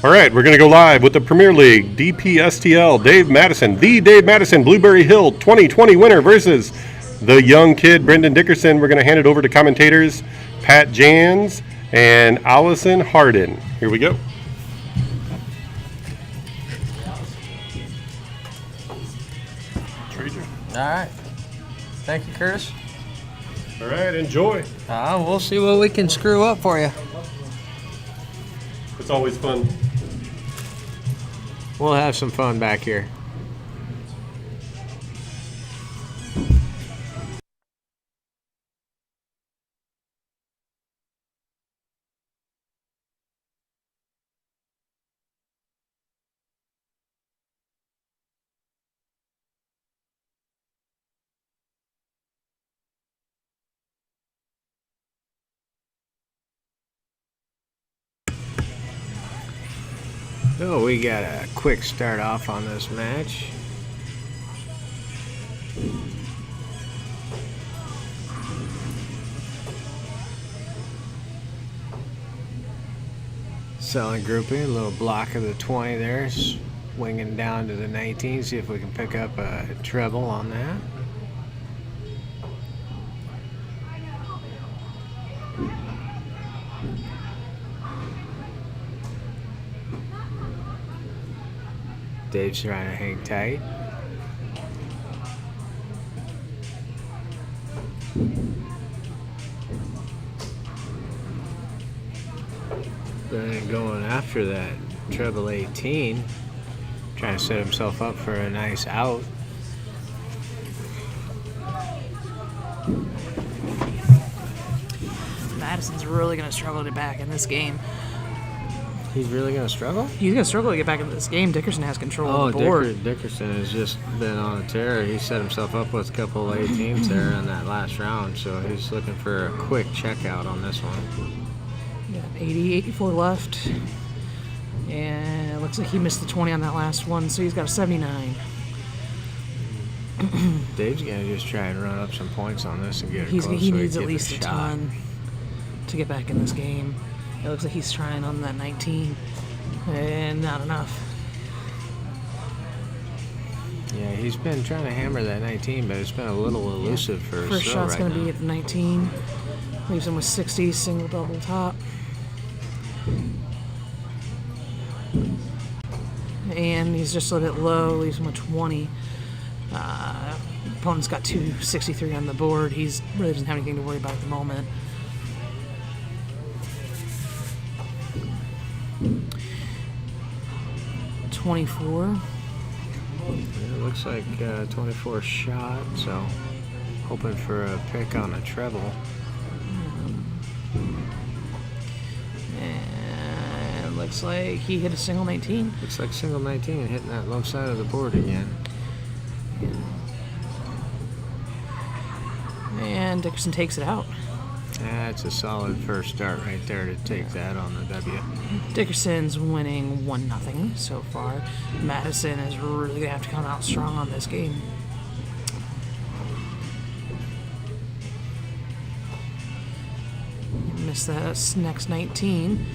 All right, we're going to go live with the Premier League DPSTL Dave Madison, the Dave Madison Blueberry Hill 2020 winner versus the young kid Brendan Dickerson. We're going to hand it over to commentators Pat Jans and Allison Harden. Here we go. All right. Thank you, Curtis. All right, enjoy. We'll see what we can screw up for you. It's always fun. We'll have some fun back here. So we got a quick start off on this match. Selling grouping, a little block of the 20 there, swinging down to the 19, see if we can pick up a treble on that. Dave's trying to hang tight. Then going after that treble 18, trying to set himself up for a nice out. Madison's really going to struggle to get back in this game. He's really going to struggle? He's going to struggle to get back into this game. Dickerson has control of the board. Dickerson has just been on a tear. He set himself up with a couple of 18s there in that last round, so he's looking for a quick checkout on this one. Yeah, 80, 84 left. And it looks like he missed the 20 on that last one, so he's got a 79. Dave's going to just try and run up some points on this and get it close. He needs at least a ton to get back in this game. It looks like he's trying on that 19, and not enough. Yeah, he's been trying to hammer that 19, but it's been a little elusive for his First shot's right going to now. be at the 19. Leaves him with 60, single, double top. And he's just a little bit low, leaves him with 20. Opponent's got 263 on the board. He's really doesn't have anything to worry about at the moment. $24. It looks like 24 shot, so hoping for a pick on a treble. And looks like he hit a single 19. Looks like single 19 and hitting that low side of the board again. And Dickerson takes it out. That's a solid first start right there to take that on the W. Dickerson's winning 1-0 so far. Madison is really going to have to come out strong on this game. Missed that next 19,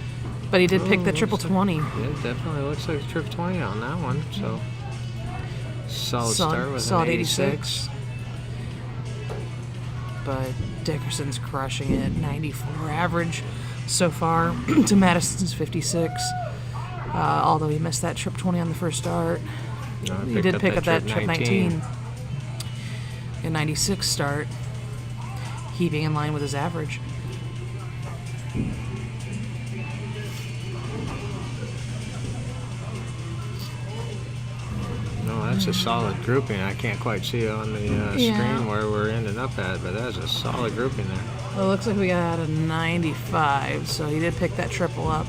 but he did pick the triple 20. Yeah, definitely looks like a triple 20 on that one, so solid start with an 86. But Dickerson's crushing it, 94 average so far to Madison's 56. Although he missed that trip 20 on the first start. No, He did pick up that trip 19. A 96 start, keeping in line with his average. No, that's a solid grouping. I can't quite see it on the screen where we're ending up at, but that's a solid grouping there. Well, it looks like we got a 95, so he did pick that triple up,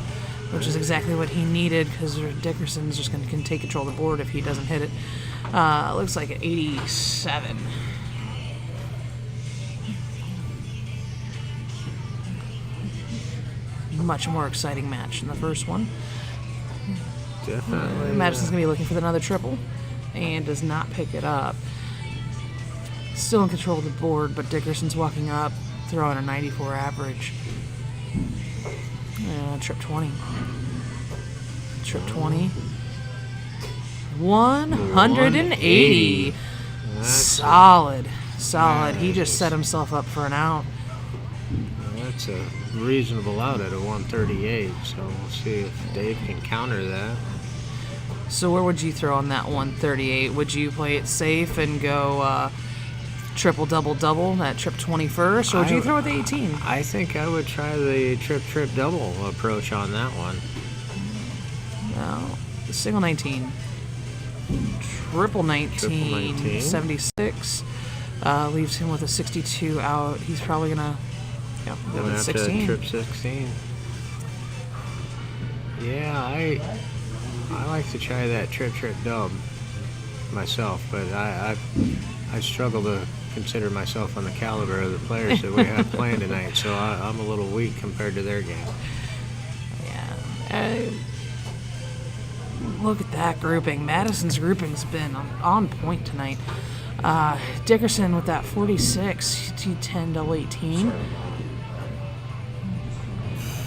which is exactly what he needed because Dickerson's just going to take control of the board if he doesn't hit it. Looks like an 87. Much more exciting match than the first one. Definitely. Madison's going to be looking for another triple and does not pick it up. Still in control of the board, but Dickerson's walking up, throwing a 94 average. Trip 20. trip 20. 180. Solid. He just set himself up for an out. That's a reasonable out at a 138, so we'll see if Dave can counter that. So where would you throw on that 138? Would you play it safe and go triple double at trip 21st, or would you throw with 18? I think I would try the trip double approach on that one. No, single 19. Triple 19, 76. Leaves him with a 62 out. He's probably gonna go with 16. Trip 16. Yeah, I like to try that trip dub myself, but I struggle to consider myself on the caliber of the players that we have playing tonight, so I'm a little weak compared to their game. Yeah. Look at that grouping. Madison's grouping's been on point tonight. Dickerson with that 46, T10 double 18.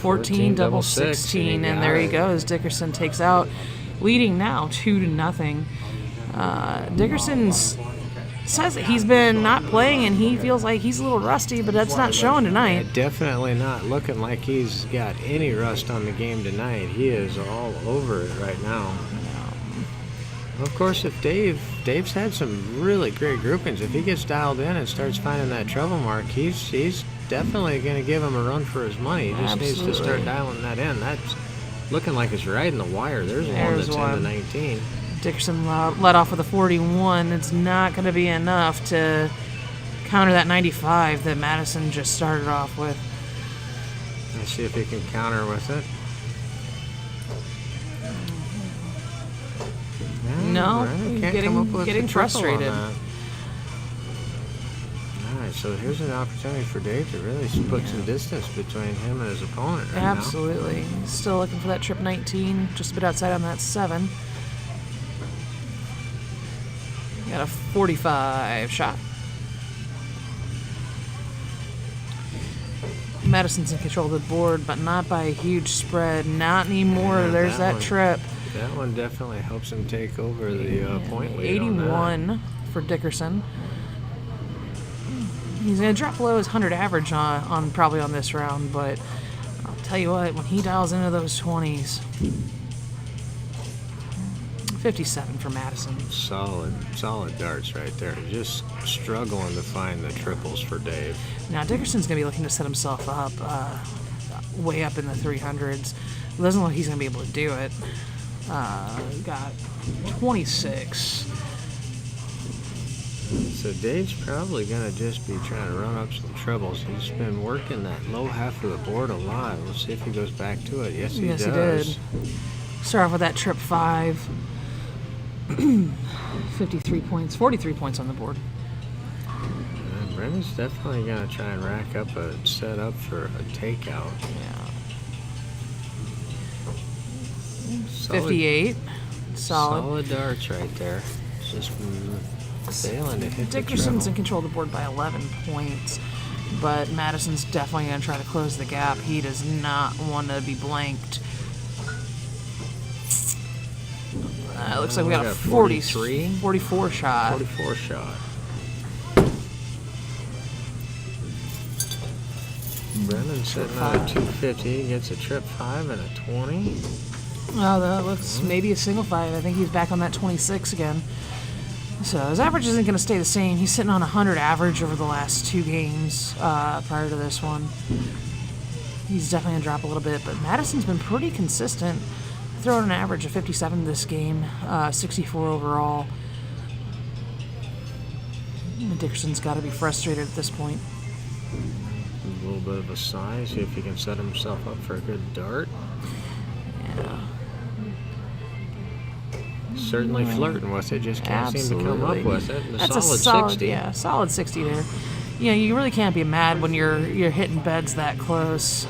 14 double 16, and there he goes. Dickerson takes out, leading now 2-0. Dickerson's says that he's been not playing and he feels like he's a little rusty, but that's not showing tonight. Definitely not looking like he's got any rust on the game tonight. He is all over it right now. Of course, if Dave's had some really great groupings. If he gets dialed in and starts finding that trouble mark, he's definitely going to give him a run for his money. He just needs to start dialing that in. That's looking like it's right in the wire. There's one that's in the 19. Dickerson let off with a 41. It's not going to be enough to counter that 95 that Madison just started off with. Let's see if he can counter with it. No, getting frustrated. All right, so here's an opportunity for Dave to really put some distance between him and his opponent right Absolutely. now. He's still looking for that trip 19, just a bit outside on that 7. Got a 45 shot. Madison's in control of the board, but not by a huge spread. Not anymore. Yeah, There's that trip. That one definitely helps him take over the point lead. 81 for Dickerson. He's going to drop below his 100 average on probably on this round, but I'll tell you what, when he dials into those 20s, 57 for Madison. Solid darts right there. Just struggling to find the triples for Dave. Now Dickerson's going to be looking to set himself up way up in the 300s. It doesn't look like he's going to be able to do it. Got 26. So Dave's probably going to just be trying to run up some trebles. He's been working that low half of the board a lot. We'll see if he goes back to it. Yes, he does. He did. Start off with that trip 5. 53 points, 43 points on the board. Brendan's definitely going to try and rack up a setup for a takeout. Yeah. 58. Solid darts right there. Just failing to hit Dickerson's the in control of the board by 11 points, but Madison's definitely going to try to close the gap. He does not want to be blanked. It looks like we got a 44 shot. 44 shot. Brendan sitting at a 250. He gets a trip 5 and a 20. Oh, that looks maybe a single 5. I think he's back on that 26 again. So his average isn't going to stay the same. He's sitting on 100 average over the last 2 games prior to this one. He's definitely going to drop a little bit, but Madison's been pretty consistent. Throwing an average of 57 this game, 64 overall. Dickerson's got to be frustrated at this point. A little bit of a sigh, see if he can set himself up for a good dart. Yeah. Certainly flirting with it, just can't seem to come up with it. And That's solid 60. Yeah, solid 60 there. You know, you really can't be mad when you're hitting beds that close.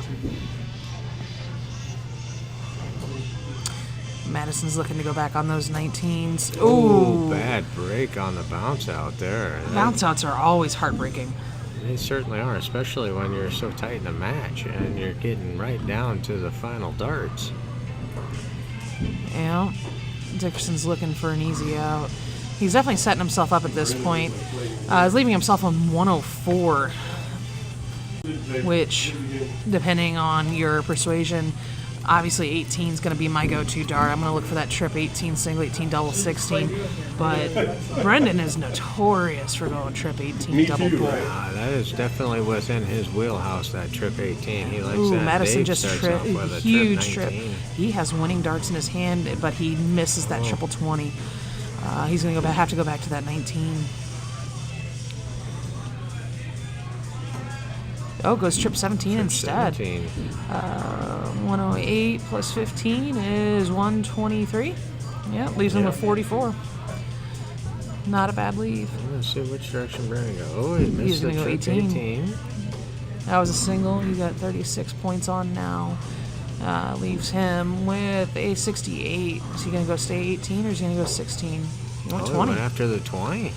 Madison's looking to go back on those 19s. Ooh, bad break on the bounce out there. Bounce outs are always heartbreaking. They certainly are, especially when you're so tight in a match and you're getting right down to the final darts. Yeah, Dickerson's looking for an easy out. He's definitely setting himself up at this point. He's leaving himself on 104, which, depending on your persuasion, obviously 18 is going to be my go-to dart. I'm going to look for that trip 18 single, 18 double, 16. But Brendan is notorious for going trip 18 double pull. That is definitely within his wheelhouse, that trip 18. He likes Ooh, that. Madison Dave just starts off with a huge trip. trip. 19. He has winning darts in his hand, but he misses that triple 20. He's going to have to go back to that 19. Oh, goes trip 17 instead. 17. 108 plus 15 is 123. Yeah, leaves him with 44. Not a bad leave. Let's see which direction Brandon go. Oh, he missed He's the gonna go trip 18. 18. That was a single. He got 36 points on now. Leaves him with a 68. Is he going to go stay 18 or is he going to go 16? He went 20. Went after the 20.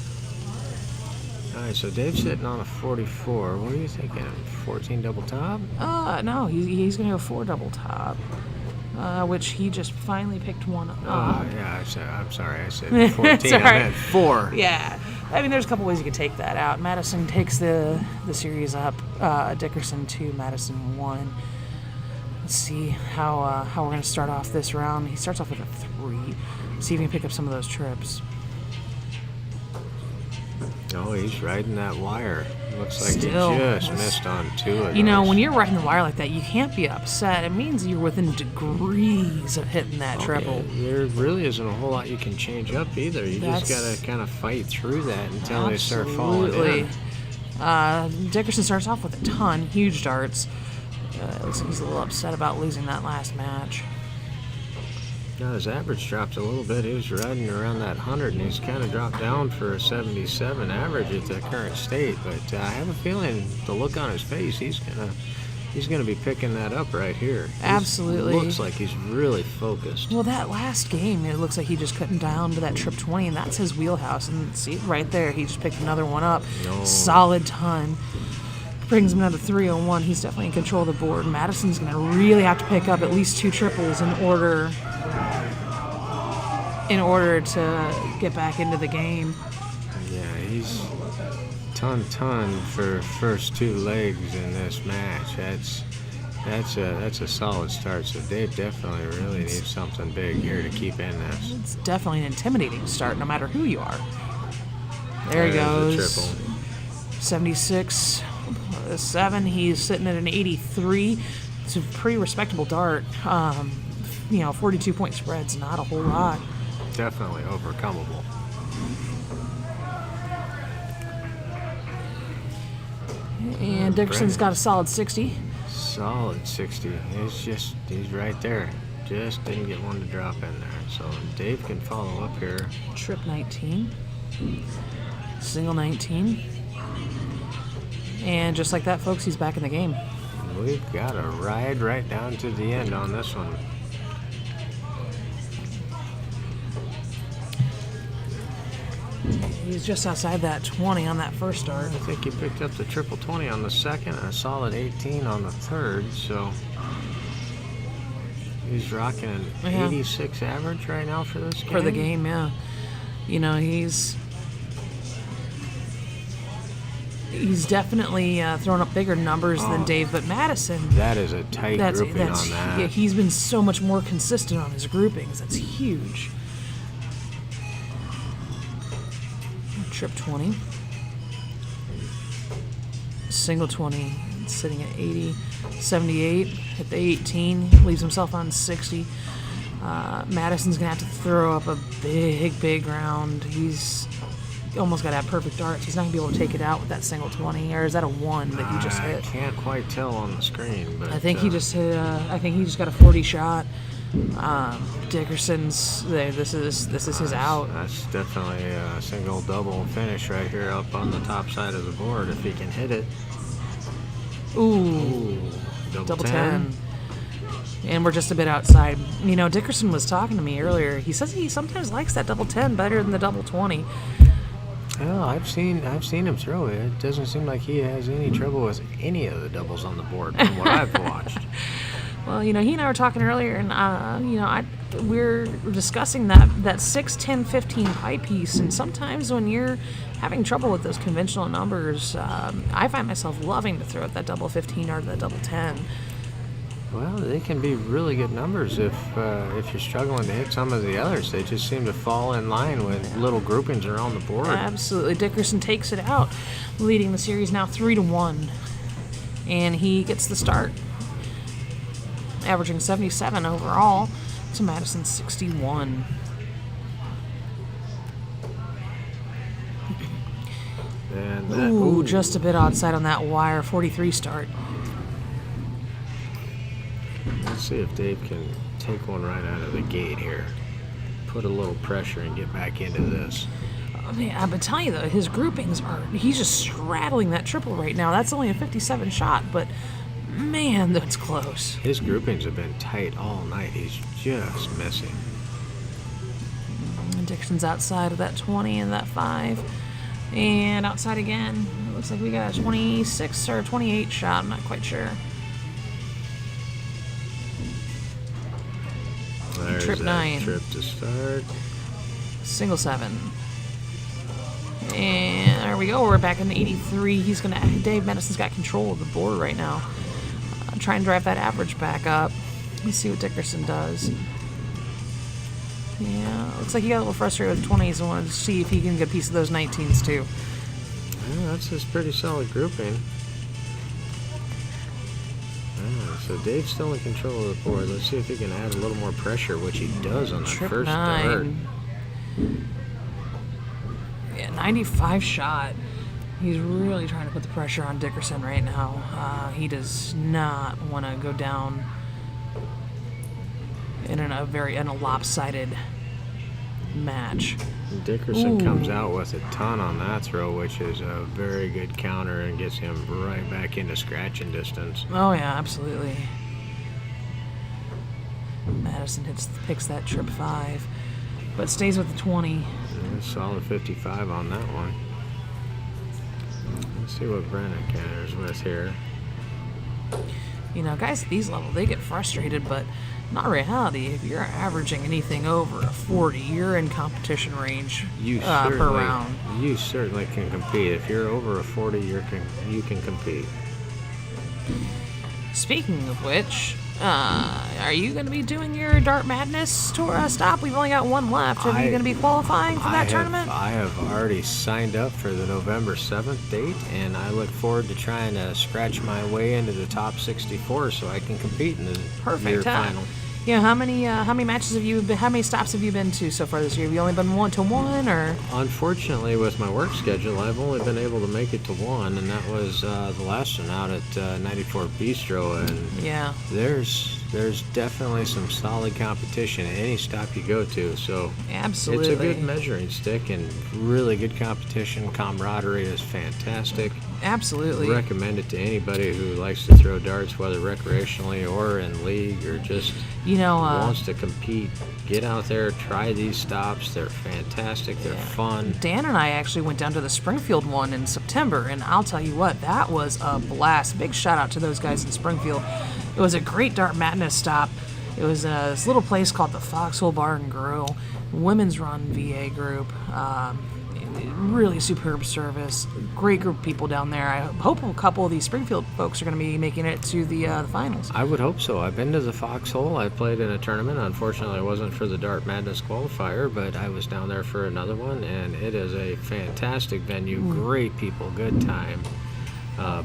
All right, so Dave's sitting on a 44. What are you thinking? 14 double top? No, he's going to go 4 double top, which he just finally picked one up. Oh, yeah, I'm sorry. I said 14. I meant 4. Yeah. I mean, there's a couple ways you could take that out. Madison takes the series up. Dickerson 2, Madison 1. Let's see how we're going to start off this round. He starts off with a 3. See if he can pick up some of those trips. Oh, he's riding that wire. Looks like Still. he just missed on 2 of those. You know, when you're riding the wire like that, you can't be upset. It means you're within degrees of hitting that triple. There really isn't a whole lot you can change up either. You just got to kind of fight through that until they start falling in. Dickerson starts off with a ton, huge darts. Looks like he's a little upset about losing that last match. Now his average dropped a little bit. He was riding around that 100, and he's kind of dropped down for a 77 average at the current state. But I have a feeling the look on his face, he's gonna be picking that up right here. Absolutely. Looks like he's really focused. Well, that last game, it looks like he just cut him down to that trip 20, and that's his wheelhouse. And see, right there, he just picked another one up. No. Solid ton. Brings him down to 301. He's definitely in control of the board. Madison's going to really have to pick up at least 2 triples in order to get back into the game. Yeah, he's ton for first 2 legs in this match. That's a solid start. So Dave definitely really needs something big here to keep in this. It's definitely an intimidating start, no matter who you are. There he There's goes. the triple. 76, 7. He's sitting at an 83. It's a pretty respectable dart. 42-point spread's not a whole lot. Definitely overcomable. And Dickerson's got a solid 60. Solid 60. He's right there. Just didn't get one to drop in there. So Dave can follow up here. Trip 19. Single 19. And just like that, folks, he's back in the game. We've got a ride right down to the end on this one. He's just outside that 20 on that first start. I think he picked up the triple 20 on the second and a solid 18 on the third. So he's rocking an 86 average right now for this game. For the game, yeah. You know, he's definitely throwing up bigger numbers than Dave, but Madison. That is a tight grouping on that. Yeah, he's been so much more consistent on his groupings. That's huge. Trip 20. Single 20, sitting at 80. 78 at the 18, leaves himself on 60. Madison's going to have to throw up a big round. He's almost got to have perfect darts. He's not going to be able to take it out with that single 20, or is that a 1 that he just hit? I can't quite tell on the screen, but I think he just hit. I think he just got a 40 shot. Dickerson's there. This is his out. That's definitely a single double finish right here up on the top side of the board if he can hit it. Ooh, double 10. And we're just a bit outside. You know, Dickerson was talking to me earlier. He says he sometimes likes that double 10 better than the double 20. Well, I've seen him throw it. It doesn't seem like he has any trouble with any of the doubles on the board from what I've watched. Well, he and I were talking earlier, and we're discussing that 6, 10, 15 pie piece, and sometimes when you're having trouble with those conventional numbers, I find myself loving to throw at that double 15 or that double 10. Well, they can be really good numbers if you're struggling to hit some of the others. They just seem to fall in line when little groupings are on the board. Absolutely. Dickerson takes it out, leading the series now 3-1. And he gets the start, averaging 77 overall to Madison's 61. And Ooh, just a bit outside on that wire, 43 start. Let's see if Dave can take one right out of the gate here. Put a little pressure and get back into this. I'm gonna tell you though, his groupings he's just straddling that triple right now. That's only a 57 shot, but man, that's close. His groupings have been tight all night. He's just missing. Dickerson's outside of that 20 and that 5. And outside again. It looks like we got a 26 or 28 shot. I'm not quite sure. There's Trip that 9. Trip to start. Single 7. And there we go. We're back in the 83. Dave Madison's got control of the board right now. Try and drive that average back up. Let's see what Dickerson does. Yeah, looks like he got a little frustrated with 20s and wanted to see if he can get a piece of those 19s too. Yeah, that's his pretty solid grouping. So Dave's still in control of the board. Let's see if he can add a little more pressure, which he does on that Trip first 9. dart. Yeah, 95 shot. He's really trying to put the pressure on Dickerson right now. He does not want to go down in a lopsided match. Dickerson Ooh. comes out with a ton on that throw, which is a very good counter and gets him right back into scratching distance. Oh yeah, absolutely. Madison picks that trip 5, but stays with the 20. Yeah, solid 55 on that one. Let's see what Brennan counters with here. Guys at these levels, they get frustrated, but in reality, if you're averaging anything over a 40, you're in competition range per round. You certainly can compete. If you're over a 40, you can compete. Speaking of which, are you going to be doing your Dart Madness tour stop? We've only got one left. Are you going to be qualifying for that tournament? I have already signed up for the November 7th date, and I look forward to trying to scratch my way into the top 64 so I can compete in the year final. Yeah, how many matches have you been? How many stops have you been to so far this year? Have you only been 1-1, or? Unfortunately, with my work schedule, I've only been able to make it to one, and that was the last one out at 94 Bistro. And yeah, there's definitely some solid competition at any stop you go to. So absolutely, it's a good measuring stick and really good competition. Camaraderie is fantastic. Absolutely. Recommend it to anybody who likes to throw darts, whether recreationally or in league or just wants to compete. Get out there, try these stops. They're fantastic. They're fun. Dan and I actually went down to the Springfield one in September, and I'll tell you what, that was a blast. Big shout out to those guys in Springfield. It was a great Dart Madness stop. It was this little place called the Foxhole Bar and Grill, women's run VA group. Really superb service. Great group of people down there. I hope a couple of these Springfield folks are going to be making it to the finals. I would hope so. I've been to the Foxhole. I played in a tournament. Unfortunately, I wasn't for the Dart Madness qualifier, but I was down there for another one, and it is a fantastic venue. Great people, good time.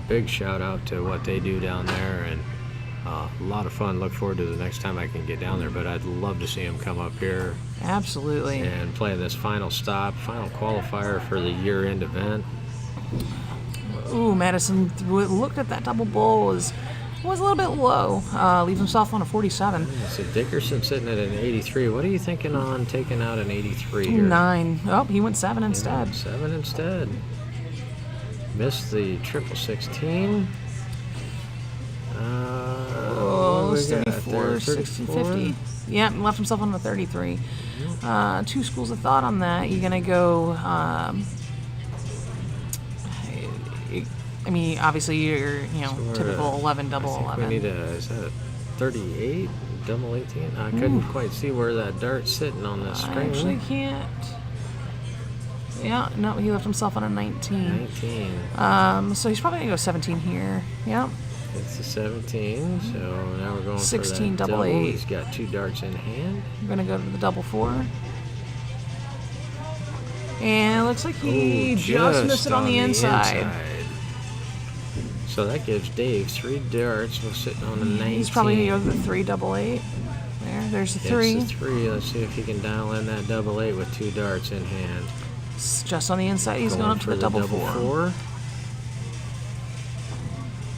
Big shout out to what they do down there, and a lot of fun. Look forward to the next time I can get down there, but I'd love to see them come up here. Absolutely. And play this final stop, final qualifier for the year-end event. Ooh, Madison looked at that double bowl, was a little bit low. Leaves himself on a 47. So Dickerson sitting at an 83. What are you thinking on taking out an 83 here? 9. Oh, he went 7 instead. Yeah, 7 instead. Missed the 16. Oh, 34, 1650. Yeah, left himself on the 33. Two schools of thought on that. You're going to go, I mean, obviously you're, typical 11, double 11. We need is that 38, double 18. I couldn't quite see where that dart's sitting on the screen. I actually can't. Yeah, no, he left himself on a 19. 19. So he's probably gonna go 17 here. Yep. It's a 17, so now we're going 16, for that double 8. He's got 2 darts in hand. I'm gonna go to the double 4. And it looks like he just missed it on the inside. So that gives Dave 3 darts. We're sitting on a 19. He's probably gonna go to the 3, double 8. There's the 3. It's the 3. Let's see if he can dial in that double 8 with 2 darts in hand. It's just on the inside. He's going up to the double 4.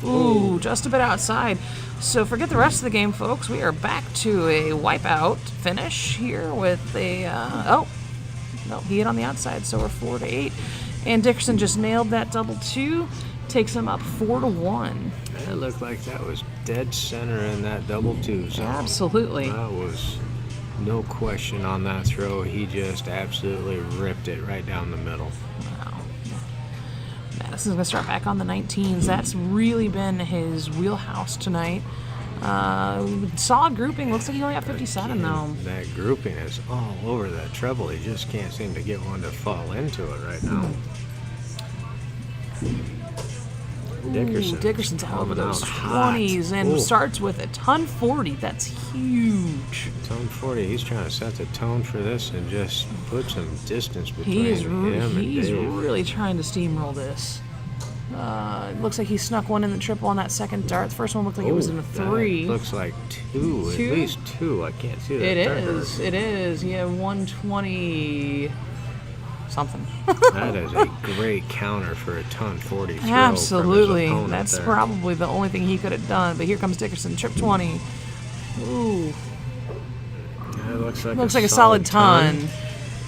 Ooh, just a bit outside. So forget the rest of the game, folks. We are back to a wipeout finish here with a... oh, no, he hit on the outside, so we're 4 to 8. And Dickerson just nailed that double 2. Takes him up 4 to 1. That looked like that was dead center in that double 2 zone. Absolutely. That was no question on that throw. He just absolutely ripped it right down the middle. Wow. Madison's going to start back on the 19s. That's really been his wheelhouse tonight. Solid grouping. Looks like he only got 57, though. That grouping is all over that treble. He just can't seem to get one to fall into it right now. Dickerson's all over those 20s and starts with a ton 40. That's huge. Ton 40. He's trying to set the tone for this and just put some distance between him and Dave. He's really trying to steamroll this. Looks like he snuck one in the triple on that second dart. The first one looked like it was in a 3. Looks like 2, at least 2. I can't see that. It is. Yeah, 120 something. That is a great counter for a ton 40 throw. Absolutely. From his That's there. probably the only thing he could have done. But here comes Dickerson, trip 20. Ooh. That looks like a solid ton.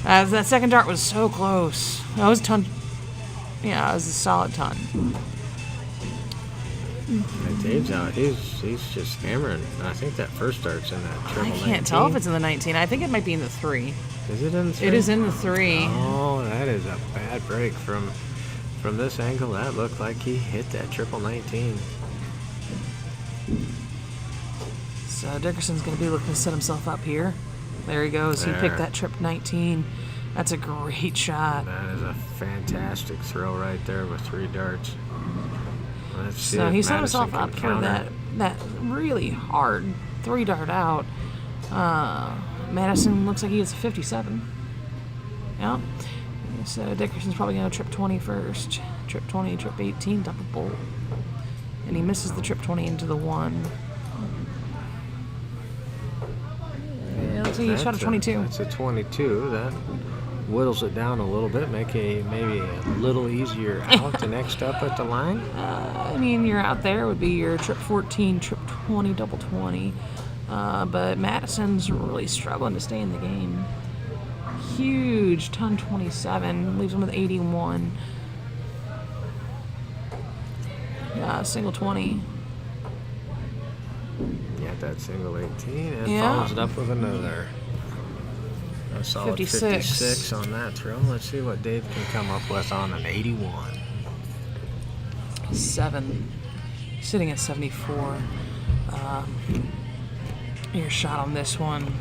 That second dart was so close. That was a ton. Yeah, it was a solid ton. And Dave's out. He's just hammering. I think that first dart's in that triple 19. I can't tell if it's in the 19. I think it might be in the 3. Is it in the 3? It is in the 3. Oh, that is a bad break from this angle. That looked like he hit that triple 19. So Dickerson's going to be looking to set himself up here. There he goes. He picked that trip 19. That's a great shot. That is a fantastic throw right there with 3 darts. Let's see so if he set Madison himself up can for counter. that really hard 3 dart out. Madison looks like he gets a 57. Yep. So Dickerson's probably going to trip 20 first. Trip 20, trip 18, double bolt. And he misses the trip 20 into the 1. Yeah, looks like he shot a 22. That's a 22. That whittles it down a little bit, maybe a little easier out the next up at the line. I mean, your out there would be your trip 14, trip 20, double 20. But Madison's really struggling to stay in the game. Huge ton 27, leaves him with 81. Single 20. Got that single 18 and follows it up with another. A solid 56 on that throw. Let's see what Dave can come up with on an 81. 7. Sitting at 74. Your shot on this one.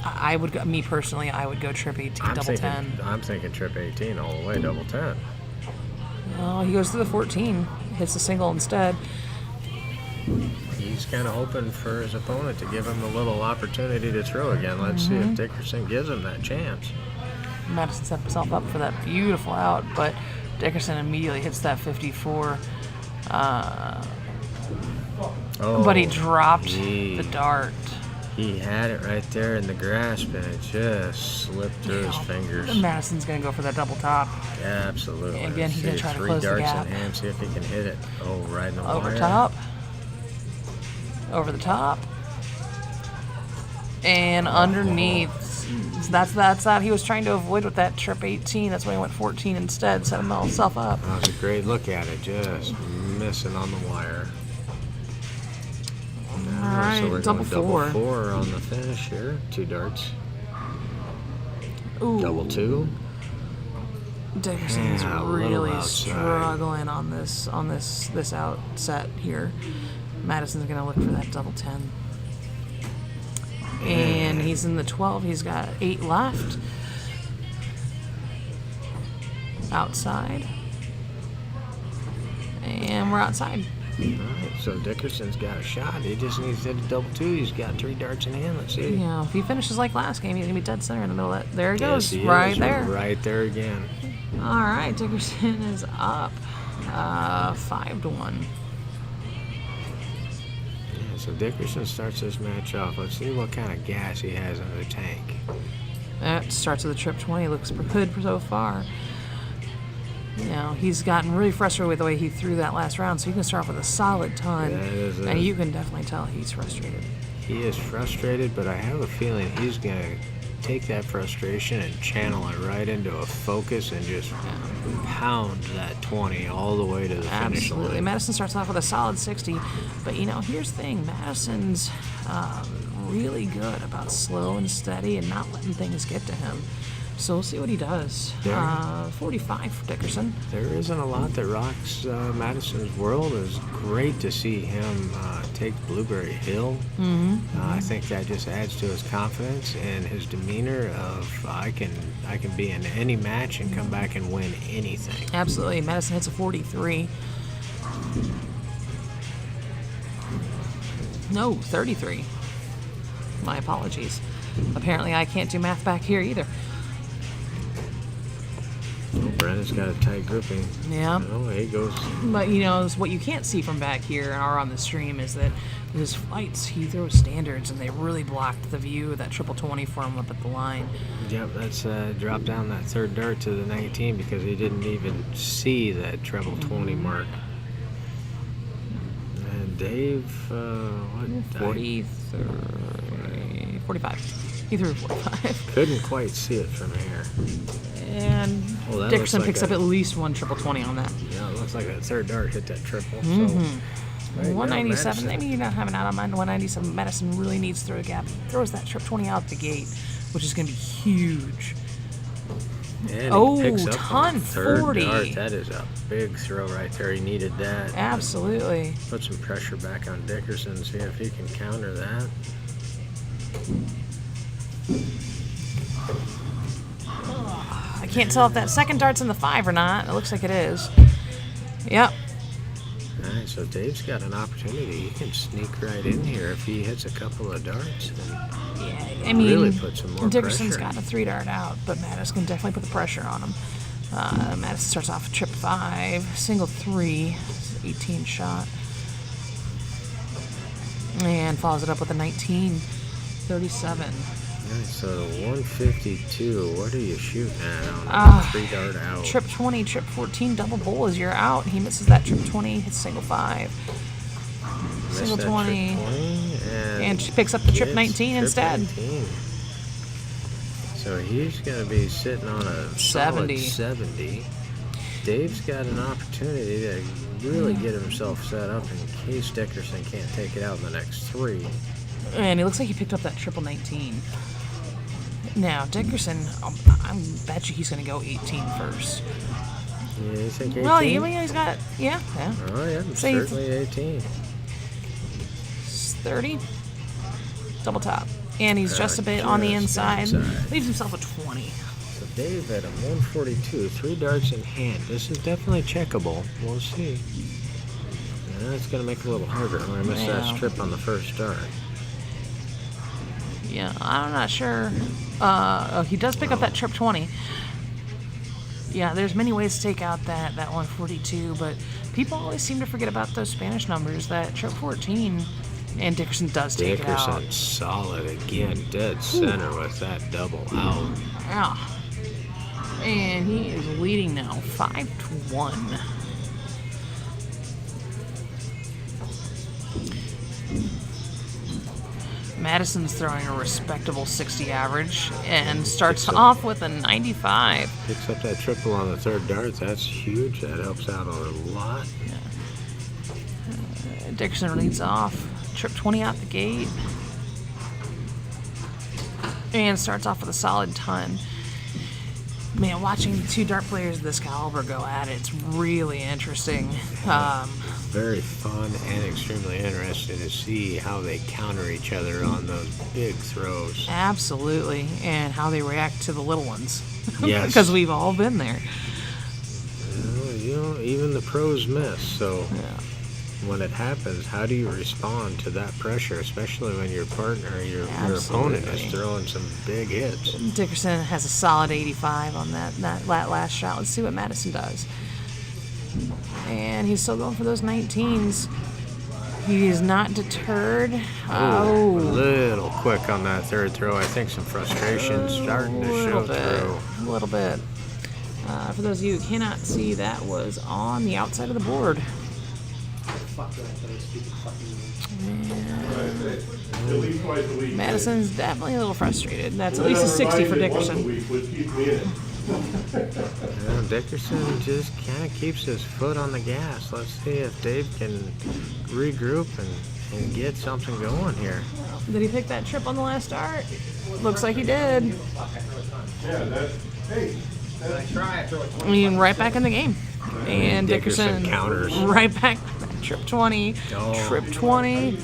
I would go, me personally, I would go trip 18, double 10. I'm thinking trip 18 all the way, double 10. Oh, he goes to the 14. Hits the single instead. He's kind of hoping for his opponent to give him a little opportunity to throw again. Let's see if Dickerson gives him that chance. Madison set himself up for that beautiful out, but Dickerson immediately hits that 54. But he dropped the dart. He had it right there in the grasp, and it just slipped through his fingers. Madison's going to go for that double top. Yeah, absolutely. And again, he's going to try to close the 3 gap. darts in hand, see if he can hit it. Oh, right in the wire. Over top. Over the top. And underneath. That's that he was trying to avoid with that trip 18. That's why he went 14 instead, set himself up. That was a great look at it, just missing on the wire. All right, so we're double going 4. 4 on the finish here. 2 darts. Ooh. Double 2. Dickerson's really struggling on this outset here. Madison's going to look for that double 10. And he's in the 12. He's got 8 left. Outside. And we're outside. All right, so Dickerson's got a shot. He just needs to hit a double 2. He's got 3 darts in hand. Let's see. Yeah, if he finishes like last game, he's going to be dead center in the middle of that. There he goes. Yes, he right is. there. Right there again. All right, Dickerson is up 5-1. Yeah, so Dickerson starts this match off. Let's see what kind of gas he has in the tank. That starts with a trip 20. Looks good so far. You know, he's gotten really frustrated with the way he threw that last round, so you can start off with a solid ton, and you can definitely tell he's frustrated. He is frustrated, but I have a feeling he's going to take that frustration and channel it right into a focus and just pound that 20 all the way to the finish Absolutely. line. Madison starts off with a solid 60, but you know, here's the thing. Madison's really good about slow and steady and not letting things get to him. So we'll see what he does. 45 for Dickerson. There isn't a lot that rocks Madison's world. It's great to see him take Blueberry Hill. I think that just adds to his confidence and his demeanor of I can be in any match and come back and win anything. Absolutely. Madison hits a 43. No, 33. My apologies. Apparently I can't do math back here either. Oh, Brennan's got a tight grouping. Yeah. Oh, he goes. But, you know, what you can't see from back here or on the stream is that his flights, he throws standards, and they really blocked the view of that triple 20 for him up at the line. Yep, that's dropped down that third dart to the 19 because he didn't even see that treble 20 mark. And Dave, 45. He threw 45. Couldn't quite see it from here. And Well, Dickerson like picks up at least one triple 20 on that. Yeah, it looks like that third dart hit that triple. So right now, 197. Madison- Maybe you're not having out on mine. 197. Madison really needs to throw a gap. Throws that trip 20 out the gate, which is going to be huge. And Oh, he picks up on ton the third 40. dart. That is a big throw right there. He needed that. Absolutely. Put some pressure back on Dickerson, see if he can counter that. I can't tell if that second dart's in the 5 or not. It looks like it is. Yep. All right, so Dave's got an opportunity. He can sneak right in here if he hits a couple of darts. Yeah, I mean, really put some more Dickerson's pressure. got a 3 dart out, but Madison can definitely put the pressure on him. Madison starts off with trip 5, single 3, 18 shot, and follows it up with a 19, 37. All right, so 152. What are you shooting at on a 3 dart out? Trip 20, trip 14, double bowl is you're out. He misses that trip 20, hits single 5. Missed Single that 20, trip 20 and she picks up the trip gets 19 trip instead. 19. So he's going to be sitting on a 70. solid 70. Dave's got an opportunity to really get himself set up in case Dickerson can't take it out in the next 3. And it looks like he picked up that triple 19. Now, Dickerson, I bet you he's going to go 18 first. Yeah, you think 18? Well, he's got, yeah. Oh, yeah, Say certainly 18. 30. Double top. And he's just a bit on the Just inside. inside. Leaves himself a 20. So Dave at a 142, 3 darts in hand. This is definitely checkable. We'll see. It's going to make it a little harder when I miss that Yeah. strip on the first dart. Yeah, I'm not sure. He does pick up that trip 20. Yeah, there's many ways to take out that 142, but people always seem to forget about those Spanish numbers. That trip 14, and Dickerson does take it out. Dickerson solid again, dead center with that double out. Yeah. And he is leading now, 5-1. Madison's throwing a respectable 60 average and starts off with a 95. Picks up that triple on the third dart. That's huge. That helps out a lot. Dickerson leads off. Trip 20 out the gate. And starts off with a solid ton. Man, watching two dart players of this caliber go at it, it's really interesting. Very fun and extremely interesting to see how they counter each other on those big throws. Absolutely, and how they react to the little ones. Yes. Because we've all been there. You know, even the pros miss. So Yeah. when it happens, how do you respond to that pressure, especially when your partner, your opponent Absolutely. is throwing some big hits? Dickerson has a solid 85 on that last shot. Let's see what Madison does. And he's still going for those 19s. He is not deterred. A little quick on that third throw. I think some frustration starting to show through. A little bit. For those of you who cannot see, that was on the outside of the board. And Madison's definitely a little frustrated. That's at least a 60 for Dickerson. Dickerson just kind of keeps his foot on the gas. Let's see if Dave can regroup and get something going here. Did he pick that trip on the last dart? Looks like he did. I mean, right back in the game. And Dickerson counters. right back. Trip 20. Trip 20.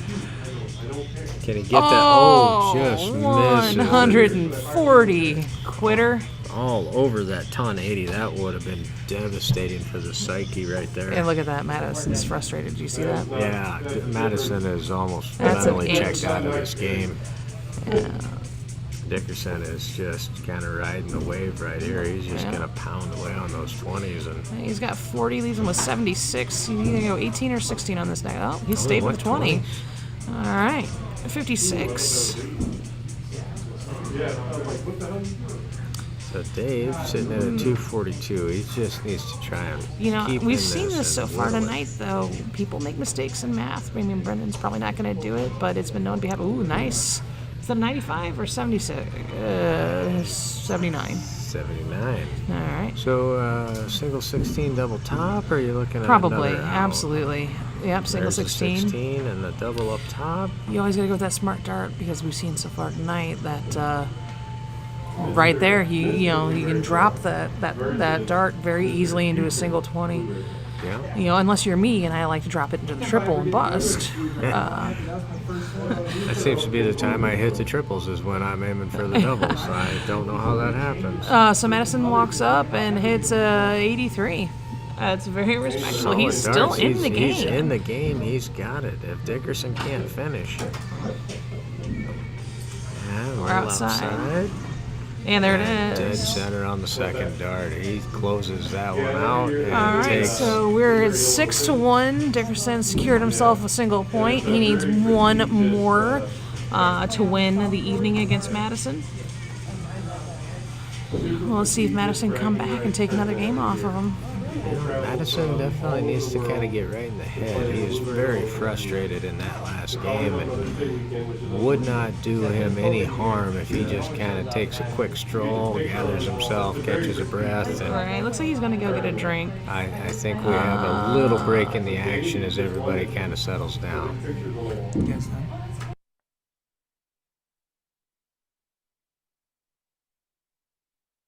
Can he get that? Oh, just misses. 140. Quitter. All over that ton 80. That would have been devastating for the psyche right there. And look at that. Madison's frustrated. Do you see that? Yeah, Madison is almost That's an mentally 8. checked out of this game. Yeah. Dickerson is just kind of riding the wave right here. He's just going to pound away on those 20s. And He's got 40, leaves him with 76. You either go 18 or 16 on this night. Oh, he stayed with 20. All right. 56. So Dave sitting at a 242. He just needs to try and keep We've in seen this so and far whittle it. tonight, though. People make mistakes in math. I mean, Brendan's probably not going to do it, but it's been known to be happening. Ooh, nice. Is that 95 or 76? 79. 79. All right. So single 16 double top, or are you looking at Probably. another out? Absolutely. Yep, single There's the 16. 16 and the double up top. You always got to go with that smart dart because we've seen so far tonight that right there, you can drop that dart very easily into a single 20. Yeah. Unless you're me and I like to drop it into the triple and bust. That seems to be the time I hit the triples is when I'm aiming for the doubles. I don't know how that happens. So Madison walks up and hits 83. That's very respectful. Solid He's still darts. in the game. He's in the game. He's got it. If Dickerson can't finish. Yeah, We're outside. And there it Dead is. center on the second dart. He closes that one out. And All right, takes so we're at 6-1. Dickerson secured himself a single point. He needs one more to win the evening against Madison. Well, let's see if Madison can come back and take another game off of him. Madison definitely needs to kind of get right in the head. He was very frustrated in that last game and would not do him any harm if he just kind of takes a quick stroll, gathers himself, catches a breath. All And right, looks like he's going to go get a drink. I think we have a little break in the action as everybody kind of settles down. Guess that.